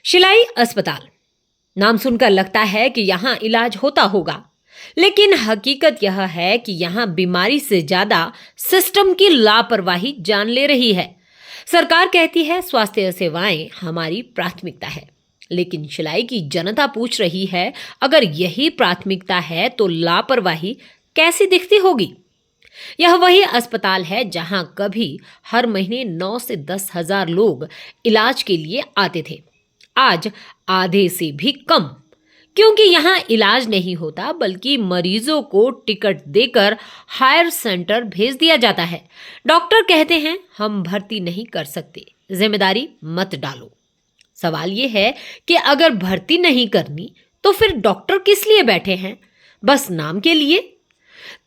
शिलाई अस्पताल नाम सुनकर लगता है कि यहाँ इलाज होता होगा, लेकिन हकीकत यह है कि यहाँ बीमारी से ज्यादा सिस्टम की लापरवाही जान ले रही है। सरकार कहती है स्वास्थ्य सेवाएं हमारी प्राथमिकता है, लेकिन शिलाई की जनता पूछ रही है, अगर यही प्राथमिकता है तो लापरवाही कैसी दिखती होगी। यह वही अस्पताल है जहां कभी हर महीने 9 से 10 हजार लोग इलाज के लिए आते थे, आज आधे से भी कम, क्योंकि यहाँ इलाज नहीं होता बल्कि मरीजों को टिकट देकर हायर सेंटर भेज दिया जाता है। डॉक्टर कहते हैं हम भर्ती नहीं कर सकते, जिम्मेदारी मत डालो। सवाल ये है कि अगर भर्ती नहीं करनी तो फिर डॉक्टर किस लिए बैठे हैं? बस नाम के लिए।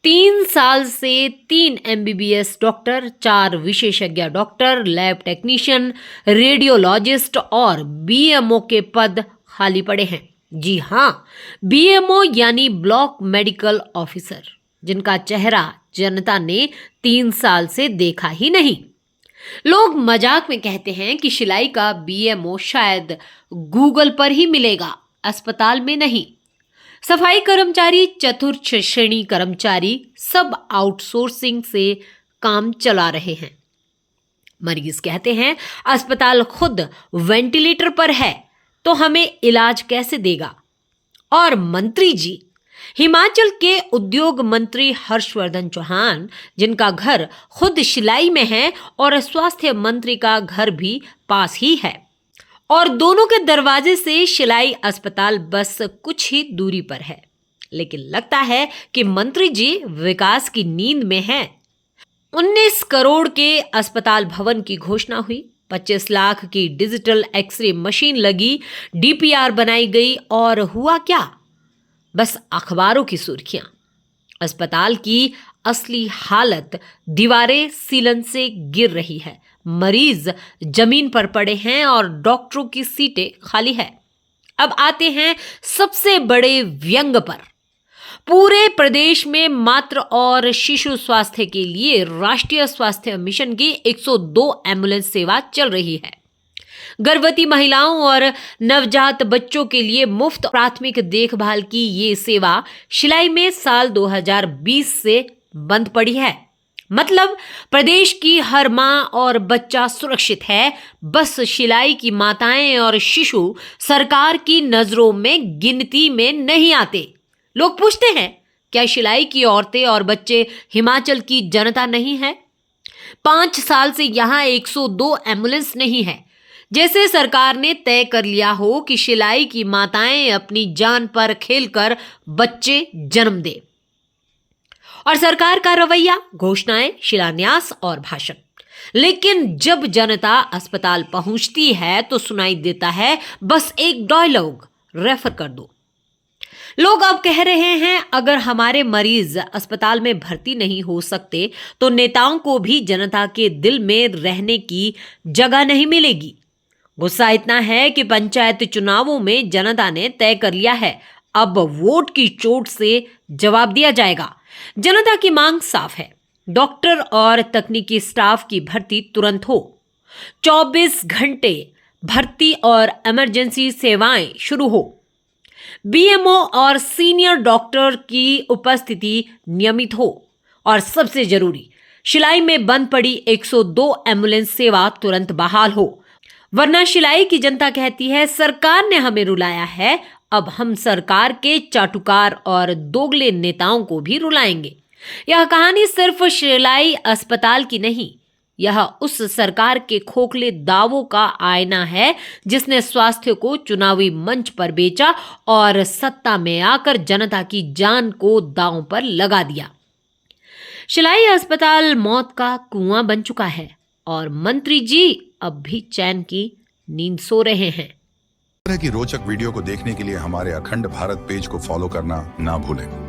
3 साल से 3 MBBS डॉक्टर, 4 विशेषज्ञ डॉक्टर, लैब टेक्नीशियन, रेडियोलॉजिस्ट और BMO के पद खाली पड़े हैं। जी हाँ, BMO यानी ब्लॉक मेडिकल ऑफिसर, जिनका चेहरा जनता ने 3 साल से देखा ही नहीं। लोग मजाक में कहते हैं कि शिलाई का BMO शायद गूगल पर ही मिलेगा, अस्पताल में नहीं। सफाई कर्मचारी, चतुर्थ श्रेणी कर्मचारी सब आउटसोर्सिंग से काम चला रहे हैं। मरीज कहते हैं अस्पताल खुद वेंटिलेटर पर है तो हमें इलाज कैसे देगा। और मंत्री जी, हिमाचल के उद्योग मंत्री हर्षवर्धन चौहान, जिनका घर खुद शिलाई में है और स्वास्थ्य मंत्री का घर भी पास ही है, और दोनों के दरवाजे से शिलाई अस्पताल बस कुछ ही दूरी पर है, लेकिन लगता है कि मंत्री जी विकास की नींद में हैं। 19 करोड़ के अस्पताल भवन की घोषणा हुई, 25 लाख की डिजिटल एक्सरे मशीन लगी, DPR बनाई गई, और हुआ क्या? बस अखबारों की सुर्खियां। अस्पताल की असली हालत दीवारें सीलन से गिर रही है, मरीज जमीन पर पड़े हैं और डॉक्टरों की सीटें खाली है। अब आते हैं सबसे बड़े व्यंग पर। पूरे प्रदेश में मातृ और शिशु स्वास्थ्य के लिए राष्ट्रीय स्वास्थ्य मिशन की 102 एम्बुलेंस सेवा चल रही है। गर्भवती महिलाओं और नवजात बच्चों के लिए मुफ्त प्राथमिक देखभाल की ये सेवा शिलाई में साल 2020 से बंद पड़ी है। मतलब प्रदेश की हर मां और बच्चा सुरक्षित है, बस शिलाई की माताएं और शिशु सरकार की नजरों में गिनती में नहीं आते। लोग पूछते हैं, क्या शिलाई की औरतें और बच्चे हिमाचल की जनता नहीं है? 5 साल से यहां 102 एम्बुलेंस नहीं है, जैसे सरकार ने तय कर लिया हो कि शिलाई की माताएं अपनी जान पर खेलकर बच्चे जन्म दे। और सरकार का रवैया, घोषणाएं, शिलान्यास और भाषण। लेकिन जब जनता अस्पताल पहुंचती है तो सुनाई देता है बस एक डायलॉग, रेफर कर दो। लोग अब कह रहे हैं अगर हमारे मरीज अस्पताल में भर्ती नहीं हो सकते तो नेताओं को भी जनता के दिल में रहने की जगह नहीं मिलेगी। गुस्सा इतना है कि पंचायत चुनावों में जनता ने तय कर लिया है, अब वोट की चोट से जवाब दिया जाएगा। जनता की मांग साफ है, डॉक्टर और तकनीकी स्टाफ की भर्ती तुरंत हो, 24 घंटे भर्ती और इमरजेंसी सेवाएं शुरू हो, BMO और सीनियर डॉक्टर की उपस्थिति नियमित हो, और सबसे जरूरी, शिलाई में बंद पड़ी 102 एम्बुलेंस सेवा तुरंत बहाल हो। वरना शिलाई की जनता कहती है सरकार ने हमें रुलाया है, अब हम सरकार के चाटुकार और दोगले नेताओं को भी रुलाएंगे। यह कहानी सिर्फ शिलाई अस्पताल की नहीं, यह उस सरकार के खोखले दावों का आईना है जिसने स्वास्थ्य को चुनावी मंच पर बेचा और सत्ता में आकर जनता की जान को दांव पर लगा दिया। शिलाई अस्पताल मौत का कुआं बन चुका है और मंत्री जी अब भी चैन की नींद सो रहे हैं। इस तरह की रोचक वीडियो को देखने के लिए हमारे अखंड भारत पेज को फॉलो करना ना भूलें।